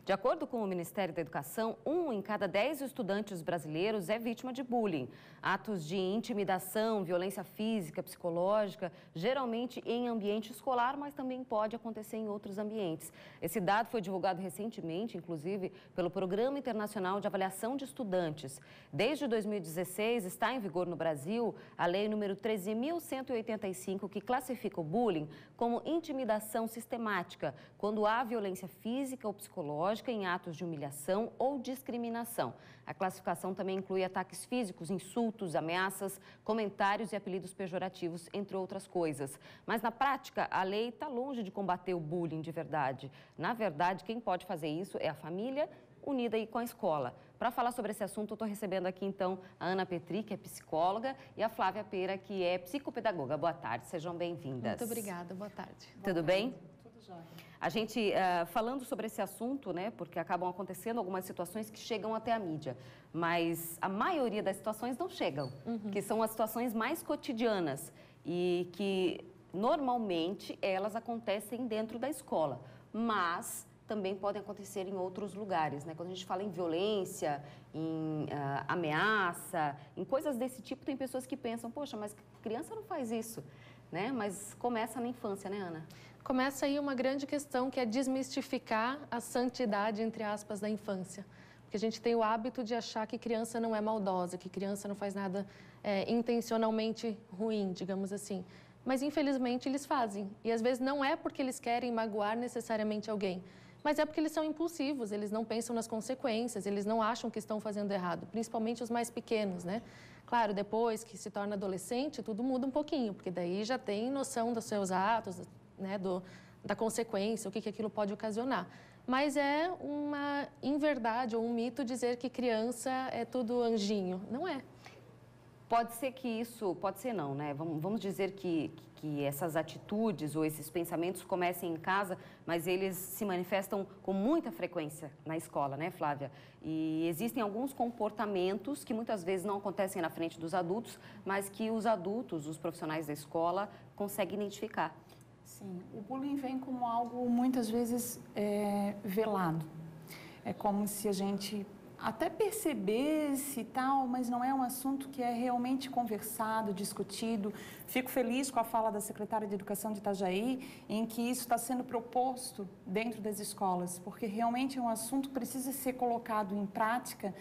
De acordo com o Ministério da Educação, 1 em cada 10 estudantes brasileiros é vítima de bullying. Atos de intimidação, violência física, psicológica, geralmente em ambiente escolar, mas também pode acontecer em outros ambientes. Esse dado foi divulgado recentemente, inclusive, pelo Programa Internacional de Avaliação de Estudantes. Desde 2016, está em vigor no Brasil a Lei número 13.185, que classifica o bullying como intimidação sistemática, quando há violência física ou psicológica em atos de humilhação ou discriminação. A classificação também inclui ataques físicos, insultos, ameaças, comentários e apelidos pejorativos, entre outras coisas. Mas na prática, a lei está longe de combater o bullying de verdade. Na verdade, quem pode fazer isso é a família, unida aí com a escola. Para falar sobre esse assunto, eu estou recebendo aqui então a Ana Petri, que é psicóloga, e a Flávia Pera, que é psicopedagoga. Boa tarde, sejam bem-vindas. Muito obrigada, boa tarde. Tudo bem? Tudo jóia. A gente, falando sobre esse assunto, né, porque acabam acontecendo algumas situações que chegam até a mídia, mas a maioria das situações não chegam, que são as situações mais cotidianas e que normalmente elas acontecem dentro da escola, mas também podem acontecer em outros lugares, né? Quando a gente fala em violência, em ameaça, em coisas desse tipo, tem pessoas que pensam, poxa, mas criança não faz isso, né? Mas começa na infância, né, Ana? Começa aí uma grande questão, que é desmistificar a santidade, entre aspas, da infância. Porque a gente tem o hábito de achar que criança não é maldosa, que criança não faz nada intencionalmente ruim, digamos assim. Mas, infelizmente, eles fazem. E, às vezes, não é porque eles querem magoar necessariamente alguém, mas é porque eles são impulsivos, eles não pensam nas consequências, eles não acham que estão fazendo errado, principalmente os mais pequenos, né? Claro, depois que se torna adolescente, tudo muda um pouquinho, porque daí já tem noção dos seus atos, né, da consequência, o que aquilo pode ocasionar. Mas é uma inverdade ou um mito dizer que criança é tudo anjinho. Não é. Pode ser que isso, pode ser não, né? Vamos dizer que essas atitudes ou esses pensamentos comecem em casa, mas eles se manifestam com muita frequência na escola, né, Flávia? E existem alguns comportamentos que muitas vezes não acontecem na frente dos adultos, mas que os adultos, os profissionais da escola, conseguem identificar. Sim, o bullying vem como algo muitas vezes velado. É como se a gente até percebesse e tal, mas não é um assunto que é realmente conversado, discutido. Fico feliz com a fala da secretária de Educação de Itajaí, em que isso está sendo proposto dentro das escolas, porque realmente é um assunto que precisa ser colocado em prática.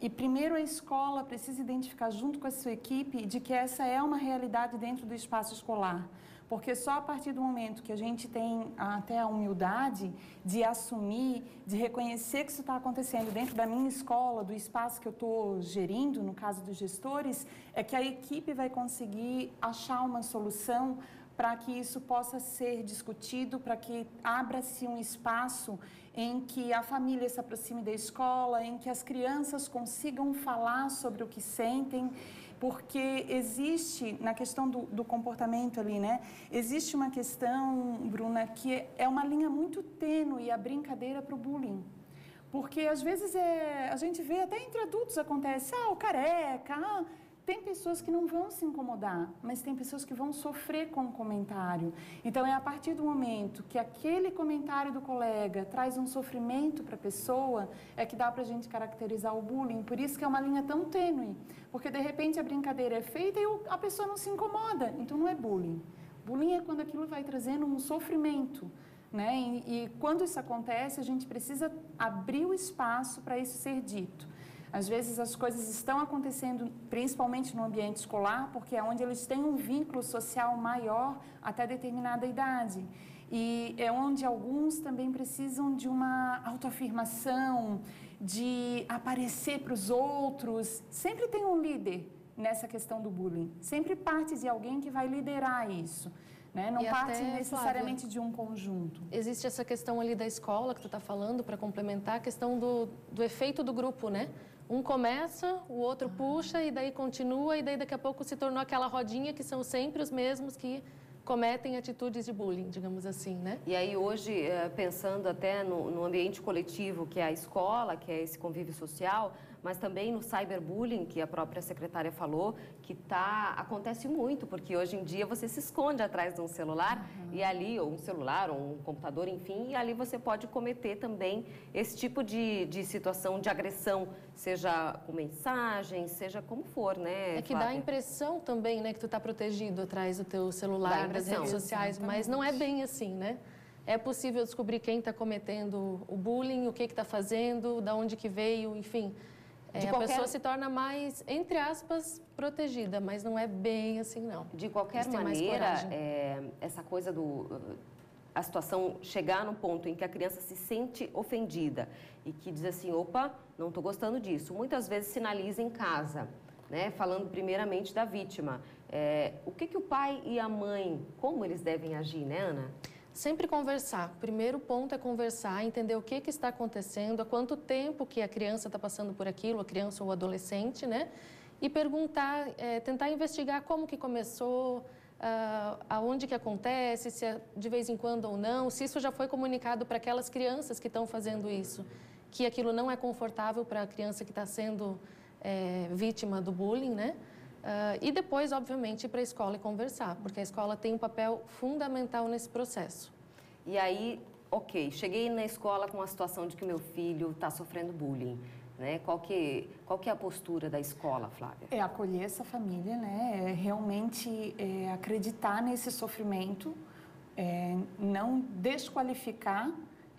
E primeiro a escola precisa identificar junto com a sua equipe de que essa é uma realidade dentro do espaço escolar. Porque só a partir do momento que a gente tem até a humildade de assumir, de reconhecer que isso está acontecendo dentro da minha escola, do espaço que eu estou gerindo, no caso dos gestores, é que a equipe vai conseguir achar uma solução para que isso possa ser discutido, para que abra-se um espaço em que a família se aproxime da escola, em que as crianças consigam falar sobre o que sentem, porque existe, na questão do comportamento ali, né? Existe uma questão, Bruna, que é uma linha muito tênue, a brincadeira para o bullying. Porque às vezes a gente vê, até entre adultos acontece, o careca, tem pessoas que não vão se incomodar, mas tem pessoas que vão sofrer com o comentário. Então, é a partir do momento que aquele comentário do colega traz um sofrimento para a pessoa, é que dá para a gente caracterizar o bullying. Por isso que é uma linha tão tênue, porque, de repente, a brincadeira é feita e a pessoa não se incomoda. Então, não é bullying. Bullying é quando aquilo vai trazendo um sofrimento, né? E quando isso acontece, a gente precisa abrir o espaço para isso ser dito. Às vezes as coisas estão acontecendo principalmente no ambiente escolar, porque é onde eles têm um vínculo social maior até determinada idade. E é onde alguns também precisam de uma autoafirmação, de aparecer para os outros. Sempre tem um líder nessa questão do bullying. Sempre parte de alguém que vai liderar isso. Né? Não parte necessariamente de um conjunto. Existe essa questão ali da escola que tu está falando, para complementar, a questão do efeito do grupo, né? Um começa, o outro puxa e daí continua e daí daqui a pouco se tornou aquela rodinha que são sempre os mesmos que cometem atitudes de bullying, digamos assim, né? E aí hoje, pensando até no ambiente coletivo, que é a escola, que é esse convívio social, mas também no cyberbullying, que a própria secretária falou, que acontece muito, porque hoje em dia você se esconde atrás de um celular, e ali, ou um celular, ou um computador, enfim, e ali você pode cometer também esse tipo de situação de agressão, seja com mensagem, seja como for, né, É que dá a impressão também, né, que tu está protegido atrás do teu Dá a celular, das impressão. redes sociais, mas não é bem assim, né? É possível descobrir quem está cometendo o bullying, o que está fazendo, da onde que veio, enfim. A pessoa se torna mais, entre aspas, protegida, mas não é bem assim, não. De qualquer maneira, essa coisa a situação chegar num ponto em que a criança se sente ofendida e que diz assim, opa, não estou gostando disso. Muitas vezes sinaliza em casa, né? Falando primeiramente da vítima. O que o pai e a mãe, como eles devem agir, né, Ana? Sempre conversar. O primeiro ponto é conversar, entender o que está acontecendo, há quanto tempo que a criança está passando por aquilo, a criança ou o adolescente, né? E perguntar, tentar investigar como que começou, aonde que acontece, se é de vez em quando ou não, se isso já foi comunicado para aquelas crianças que estão fazendo isso, que aquilo não é confortável para a criança que está sendo vítima do bullying, né? E depois, obviamente, ir para a escola e conversar, porque a escola tem um papel fundamental nesse processo. E aí, ok, cheguei na escola com a situação de que o meu filho está sofrendo bullying, né? Qual que é a postura da escola, Flávia? É acolher essa família, né? É realmente acreditar nesse sofrimento, não desqualificar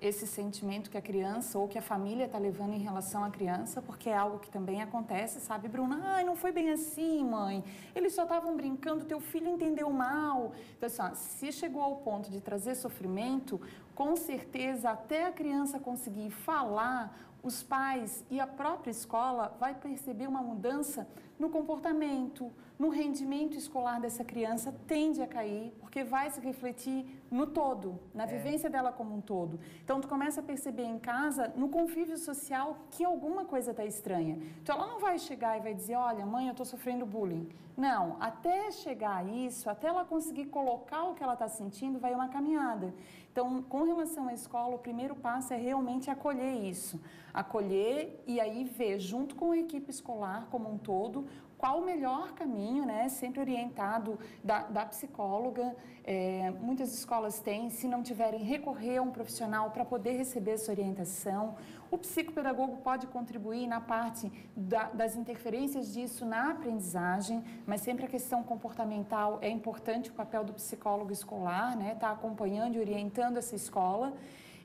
esse sentimento que a criança ou que a família está levando em relação à criança, porque é algo que também acontece, sabe, Bruna? Ai, não foi bem assim, mãe. Eles só estavam brincando, teu filho entendeu mal. Então, assim, se chegou ao ponto de trazer sofrimento, com certeza, até a criança conseguir falar, os pais e a própria escola vai perceber uma mudança no comportamento, no rendimento escolar dessa criança tende a cair, porque vai se refletir no todo, na vivência dela como um todo. Então, tu começa a perceber em casa, no convívio social, que alguma coisa está estranha. Então, ela não vai chegar e vai dizer, olha, mãe, eu estou sofrendo bullying. Não, até chegar a isso, até ela conseguir colocar o que ela está sentindo, vai uma caminhada. Então, com relação à escola, o primeiro passo é realmente acolher isso. Acolher e aí ver, junto com a equipe escolar como um todo, qual o melhor caminho, né? Sempre orientado da psicóloga. Muitas escolas têm, se não tiverem, recorrer a um profissional para poder receber essa orientação. O psicopedagogo pode contribuir na parte das interferências disso na aprendizagem, mas sempre a questão comportamental é importante o papel do psicólogo escolar, né? Tá acompanhando e orientando essa escola.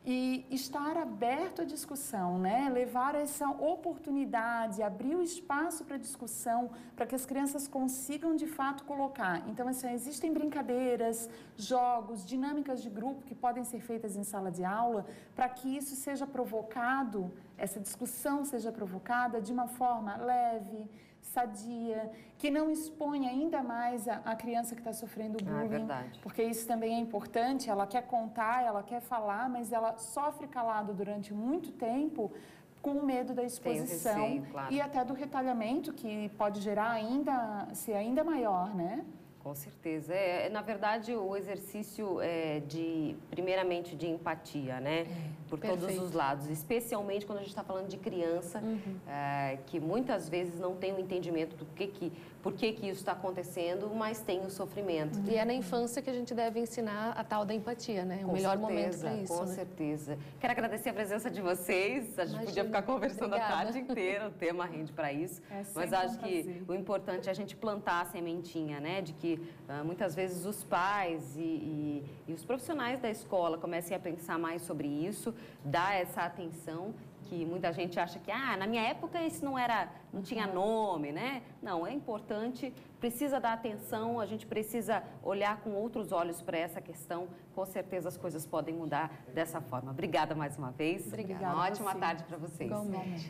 E estar aberto à discussão, né? Levar essa oportunidade, abrir o espaço para discussão, para que as crianças consigam de fato colocar. Então, assim, existem brincadeiras, jogos, dinâmicas de grupo que podem ser feitas em sala de aula para que isso seja provocado, essa discussão seja provocada de uma forma leve, sadia, que não exponha ainda mais a criança que está sofrendo bullying. É verdade. Porque isso também é importante, ela quer contar, ela quer falar, mas ela sofre calado durante muito tempo com medo da exposição receio, claro. E até do retalhamento, que pode gerar ser ainda maior, né? Com certeza. Na verdade, o exercício primeiramente, de empatia, né? Por todos os lados, especialmente quando a gente está falando de criança, que muitas vezes não tem o entendimento do por que isso está acontecendo, mas tem o sofrimento. E é na infância que a gente deve ensinar a tal da empatia, né? O melhor momento para isso. Com certeza. Quero agradecer a presença de vocês. A gente podia ficar conversando a tarde inteira, o tema rende para isso. Mas acho que o importante é a gente plantar a sementinha, né? De que muitas vezes os pais e os profissionais da escola comecem a pensar mais sobre isso, dar essa atenção, que muita gente acha que, na minha época isso não tinha nome, né? Não, é importante, precisa dar atenção, a gente precisa olhar com outros olhos para essa questão. Com certeza as coisas podem mudar dessa forma. Obrigada mais uma vez. Obrigada. Uma ótima tarde para vocês. Igualmente.